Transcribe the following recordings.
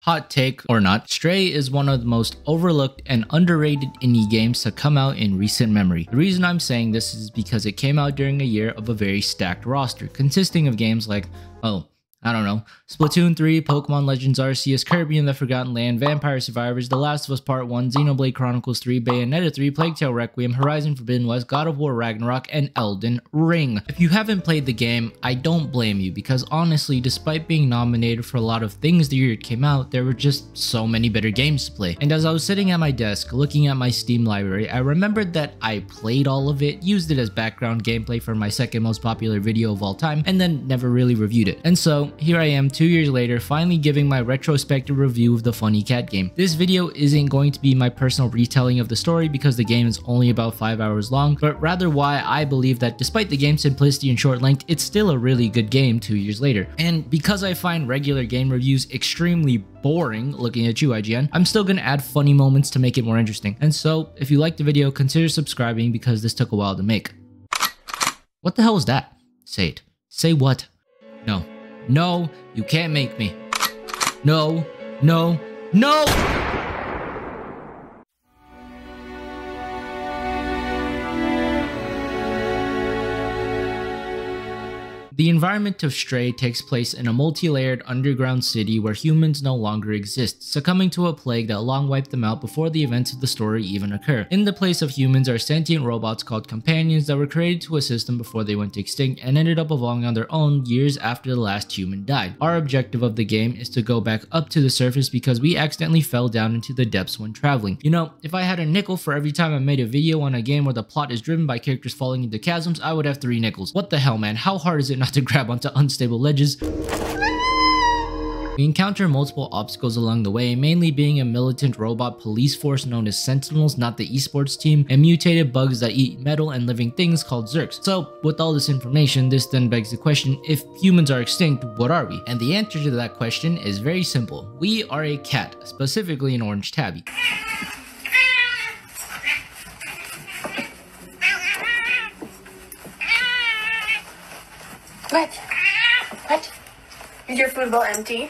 Hot take or not, Stray is one of the most overlooked and underrated indie games to come out in recent memory. The reason I'm saying this is because it came out during a year of a very stacked roster, consisting of games like, I don't know, Splatoon 3, Pokemon Legends Arceus, Kirby and the Forgotten Land, Vampire Survivors, The Last of Us Part 1, Xenoblade Chronicles 3, Bayonetta 3, Plague Tale Requiem, Horizon Forbidden West, God of War Ragnarok, and Elden Ring. If you haven't played the game, I don't blame you, because honestly, despite being nominated for a lot of things the year it came out, there were just so many better games to play. And as I was sitting at my desk looking at my Steam library, I remembered that I played all of it, used it as background gameplay for my second most popular video of all time, and then never really reviewed it. And so here I am 2 years later, finally giving my retrospective review of the Funny Cat game. This video isn't going to be my personal retelling of the story because the game is only about 5 hours long, but rather why I believe that despite the game's simplicity and short length, it's still a really good game 2 years later. And because I find regular game reviews extremely boring, looking at you IGN, I'm still gonna add funny moments to make it more interesting. And so if you liked the video, consider subscribing because this took a while to make. What the hell was that? Say it. Say what? No. No, you can't make me. No, no, no! The environment of Stray takes place in a multi-layered underground city where humans no longer exist, succumbing to a plague that long wiped them out before the events of the story even occur. In the place of humans are sentient robots called companions that were created to assist them before they went extinct and ended up evolving on their own years after the last human died. Our objective of the game is to go back up to the surface because we accidentally fell down into the depths when traveling. You know, if I had a nickel for every time I made a video on a game where the plot is driven by characters falling into chasms, I would have 3 nickels. What the hell, man? How hard is it not to grab onto unstable ledges? We encounter multiple obstacles along the way, mainly being a militant robot police force known as Sentinels, not the esports team, and mutated bugs that eat metal and living things called Zurks. So with all this information, this then begs the question, if humans are extinct, what are we? And the answer to that question is very simple. We are a cat, specifically an orange tabby. What? Is your food bowl empty?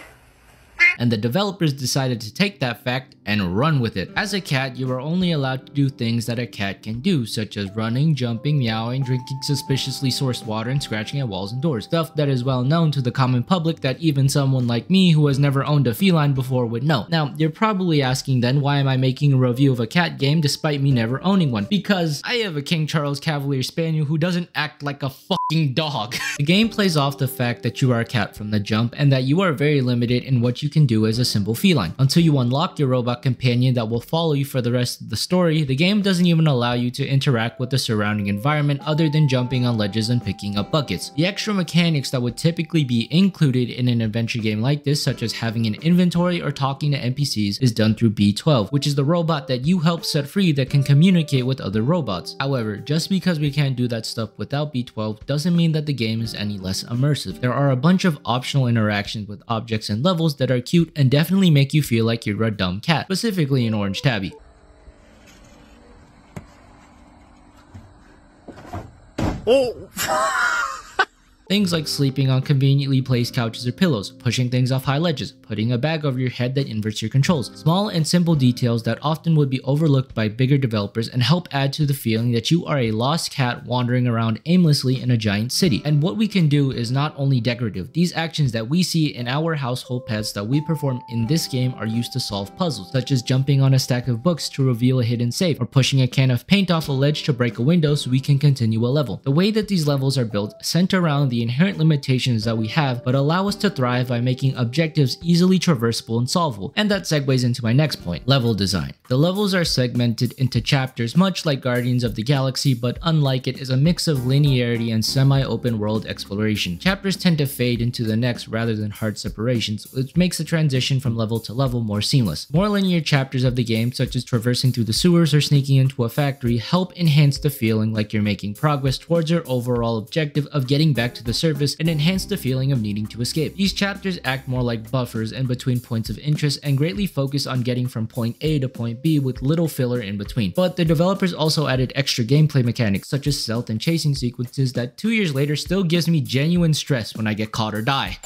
And the developers decided to take that fact and run with it. As a cat, you are only allowed to do things that a cat can do, such as running, jumping, meowing, drinking suspiciously sourced water, and scratching at walls and doors. Stuff that is well known to the common public that even someone like me who has never owned a feline before would know. Now, you're probably asking then, why am I making a review of a cat game despite me never owning one? Because I have a King Charles Cavalier Spaniel who doesn't act like a fucking dog. The game plays off the fact that you are a cat from the jump and that you are very limited in what you can do as a simple feline. Until you unlock your robot companion that will follow you for the rest of the story, the game doesn't even allow you to interact with the surrounding environment other than jumping on ledges and picking up buckets. The extra mechanics that would typically be included in an adventure game like this, such as having an inventory or talking to NPCs, is done through B12, which is the robot that you help set free that can communicate with other robots. However, just because we can't do that stuff without B12 doesn't mean that the game is any less immersive. There are a bunch of optional interactions with objects and levels that are cute and definitely make you feel like you're a dumb cat, specifically an orange tabby. Oh! Things like sleeping on conveniently placed couches or pillows, pushing things off high ledges, putting a bag over your head that inverts your controls. Small and simple details that often would be overlooked by bigger developers and help add to the feeling that you are a lost cat wandering around aimlessly in a giant city. And what we can do is not only decorative. These actions that we see in our household pets that we perform in this game are used to solve puzzles, such as jumping on a stack of books to reveal a hidden safe, or pushing a can of paint off a ledge to break a window so we can continue a level. The way that these levels are built center around the inherent limitations that we have, but allow us to thrive by making objectives easily traversable and solvable. And that segues into my next point, level design. The levels are segmented into chapters much like Guardians of the Galaxy, but unlike it is a mix of linearity and semi-open world exploration. Chapters tend to fade into the next rather than hard separations, which makes the transition from level to level more seamless. More linear chapters of the game, such as traversing through the sewers or sneaking into a factory, help enhance the feeling like you're making progress towards your overall objective of getting back to the surface and enhance the feeling of needing to escape. These chapters act more like buffers in between points of interest and greatly focus on getting from point A to point B with little filler in between. But the developers also added extra gameplay mechanics such as stealth and chasing sequences that 2 years later still gives me genuine stress when I get caught or die.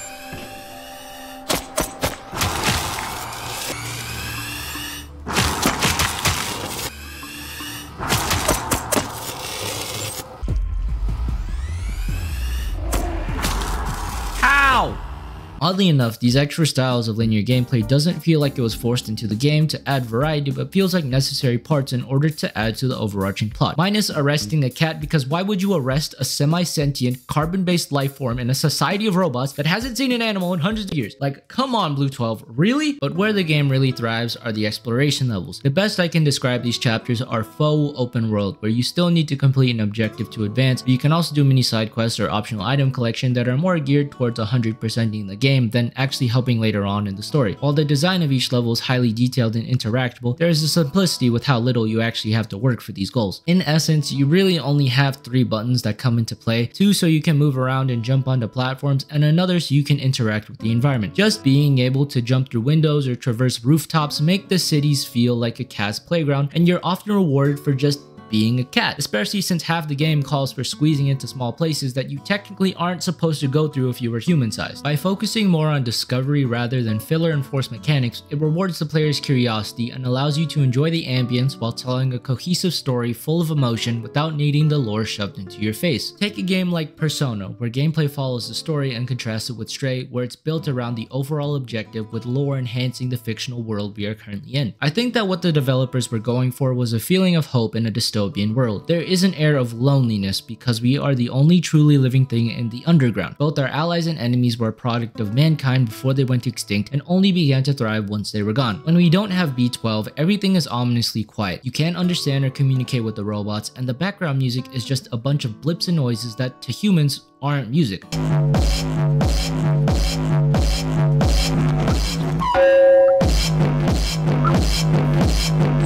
Oddly enough, these extra styles of linear gameplay doesn't feel like it was forced into the game to add variety, but feels like necessary parts in order to add to the overarching plot. Minus arresting a cat, because why would you arrest a semi-sentient, carbon-based life form in a society of robots that hasn't seen an animal in hundreds of years? Like, come on, Blue 12, really? But where the game really thrives are the exploration levels. The best I can describe these chapters are faux open world, where you still need to complete an objective to advance, but you can also do mini side quests or optional item collection that are more geared towards 100%ing the game than actually helping later on in the story. While the design of each level is highly detailed and interactable, there is a simplicity with how little you actually have to work for these goals. In essence, you really only have 3 buttons that come into play, 2 so you can move around and jump onto platforms, and another so you can interact with the environment. Just being able to jump through windows or traverse rooftops make the cities feel like a cat's playground, and you're often rewarded for just being a cat, especially since half the game calls for squeezing into small places that you technically aren't supposed to go through if you were human-sized. By focusing more on discovery rather than filler and forced mechanics, it rewards the player's curiosity and allows you to enjoy the ambience while telling a cohesive story full of emotion without needing the lore shoved into your face. Take a game like Persona, where gameplay follows the story, and contrast it with Stray, where it's built around the overall objective with lore enhancing the fictional world we are currently in. I think that what the developers were going for was a feeling of hope in a dystopian world. There is an air of loneliness because we are the only truly living thing in the underground. Both our allies and enemies were a product of mankind before they went extinct and only began to thrive once they were gone. When we don't have B12, everything is ominously quiet. You can't understand or communicate with the robots, and the background music is just a bunch of blips and noises that to humans aren't music.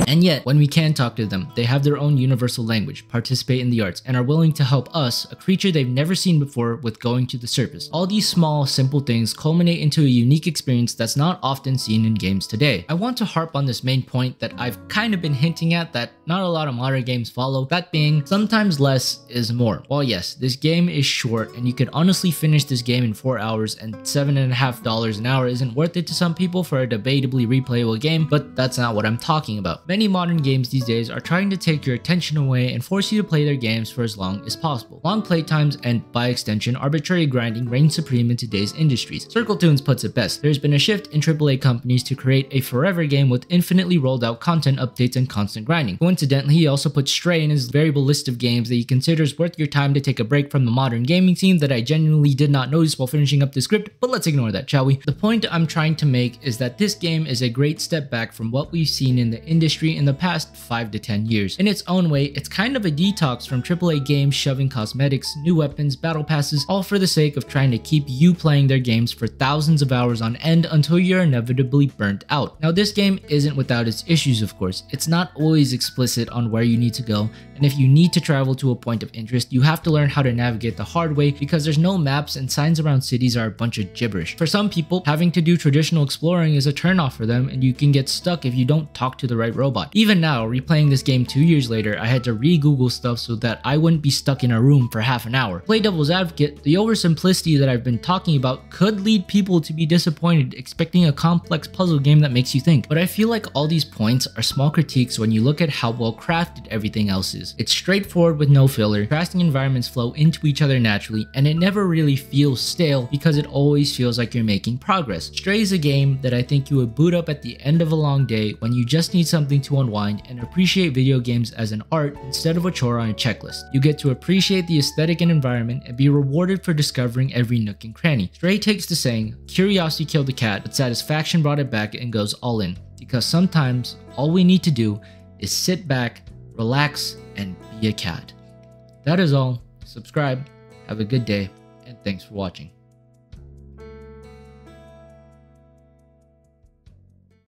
And yet, when we can talk to them, they have their own universal language, participate in the arts, and are willing to help us, a creature they've never seen before, with going to the surface. All these small, simple things culminate into a unique experience that's not often seen in games today. I want to harp on this main point that I've kind of been hinting at that not a lot of modern games follow, that being, sometimes less is more. While yes, this game is short, and you could honestly finish this game in 4 hours, and $7.50 an hour isn't worth it to some people for a debatably replayable game, but that's not what I'm talking about. Many modern games these days are trying to take your attention away and force you to play their games for as long as possible. Long playtimes and, by extension, arbitrary grinding reign supreme in today's industries. Circle Tunes puts it best: there's been a shift in AAA companies to create a forever game with infinitely rolled out content updates and constant grinding. Coincidentally, he also puts Stray in his variable list of games that he considers worth your time to take a break from the modern gaming scene that I genuinely did not notice while finishing up the script, but let's ignore that, shall we? The point I'm trying to make is that this game is a great step back from what we've seen in the industry in the past 5 to 10 years. In its own way, it's kind of a detox from AAA games shoving cosmetics, new weapons, battle passes, all for the sake of trying to keep you playing their games for thousands of hours on end until you're inevitably burnt out. Now, this game isn't without its issues, of course. It's not always explicit on where you need to go, and if you need to travel to a point of interest, you have to learn how to navigate the hard way because there's no maps and signs around cities are a bunch of gibberish. For some people, having to do traditional exploring is a turnoff for them, and you can get stuck if you don't talk to the right robot. Even now, replaying this game 2 years later, I had to re-Google stuff so that I wouldn't be stuck in a room for half an hour. Play devil's advocate, the oversimplicity that I've been talking about could lead people to be disappointed expecting a complex puzzle game that makes you think. But I feel like all these points are small critiques when you look at how well crafted everything else is. It's straightforward with no filler, crafting environments flow into each other naturally, and it never really feels stale because it always feels like you're making progress. Stray is a game that I think you would boot up at the end of a long day when you just need something to unwind and appreciate video games as an art instead of a chore on a checklist. You get to appreciate the aesthetic and environment and be rewarded for discovering every nook and cranny. Stray takes the saying, curiosity killed the cat, but satisfaction brought it back, and goes all in. Because sometimes all we need to do is sit back, relax, and be a cat. That is all. Subscribe, have a good day, and thanks for watching.